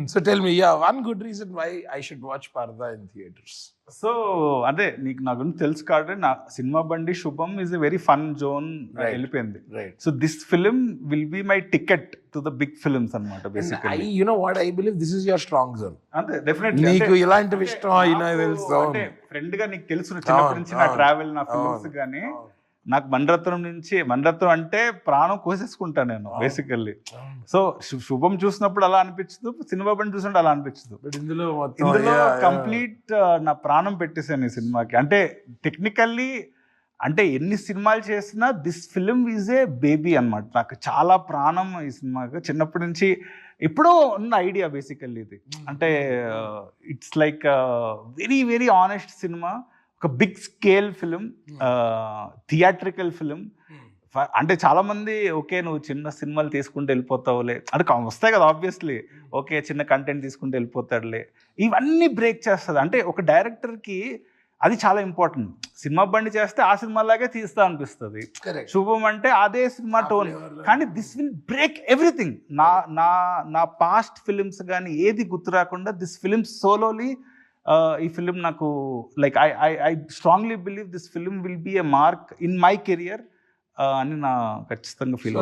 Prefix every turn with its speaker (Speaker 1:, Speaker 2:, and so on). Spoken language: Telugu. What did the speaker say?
Speaker 1: So tell me, yeah, one good reason why I should watch Parda in theaters.
Speaker 2: So అదే నీకు నా గురించి తెలుసు కాబట్టి నా Cinema Bandi Subham is a very fun zone
Speaker 1: Right.
Speaker 2: వెళ్ళిపోయింది.
Speaker 1: Right.
Speaker 2: So this film will be my ticket to the big films అనమాట
Speaker 1: And
Speaker 2: basically.
Speaker 1: you know what, I believe this is your strong zone.
Speaker 2: అంతే డెఫినెట్లీ.
Speaker 1: నీకు ఇలాంటివి ఇష్టం అయినా తెలుసు.
Speaker 2: అంటే ఫ్రెండ్ గా నీకు తెలుసు చిన్నప్పటి నుంచి నా ట్రావెల్ నా ఫిల్మ్స్ కానీ నాకు మణిరత్నం అంటే ప్రాణం కోసేసుకుంటా నేను బేసికల్లీ. సో శుభం చూసినప్పుడు అలా అనిపించదు, సినిమా బండి చూసినప్పుడు అలా అనిపించదు.
Speaker 1: But ఇందులో
Speaker 2: కంప్లీట్ నా ప్రాణం పెట్టేశాను ఈ సినిమాకి. అంటే టెక్నికల్లీ అంటే ఎన్ని సినిమాలు చేసినా this film is a baby అనమాట. నాకు చాలా ప్రాణం ఈ సినిమాకి. చిన్నప్పటి నుంచి ఎప్పుడో ఉన్న ఐడియా బేసికల్లీ ఇది. అంటే it's like very very honest cinema, ఒక big scale film, theatrical film. అంటే చాలా మంది ఓకే నువ్వు చిన్న సినిమాలు తీసుకుంటూ వెళ్ళిపోతావులే అంటే వస్తాయి కదా ఆబ్వియస్లీ, ఓకే చిన్న కంటెంట్ తీసుకుంటూ వెళ్ళిపోతాడులే, ఇవన్నీ బ్రేక్ చేస్తుంది. అంటే ఒక డైరెక్టర్కి అది చాలా ఇంపార్టెంట్. సినిమా బండి చేస్తే ఆ సినిమాలాగే తీస్తా అనిపిస్తుంది. శుభం అంటే అదే సినిమా టోన్, కానీ దిస్ విల్ బ్రేక్ ఎవ్రీథింగ్. నా పాస్ట్ ఫిలిమ్స్ కానీ ఏది గుర్తు రాకుండా దిస్ ఫిలిం సోలోలీ ఈ ఫిలిం నాకు like I strongly believe this film will be a mark in my career అని నా ఖచ్చితంగా ఫీల్ అవుతుంది.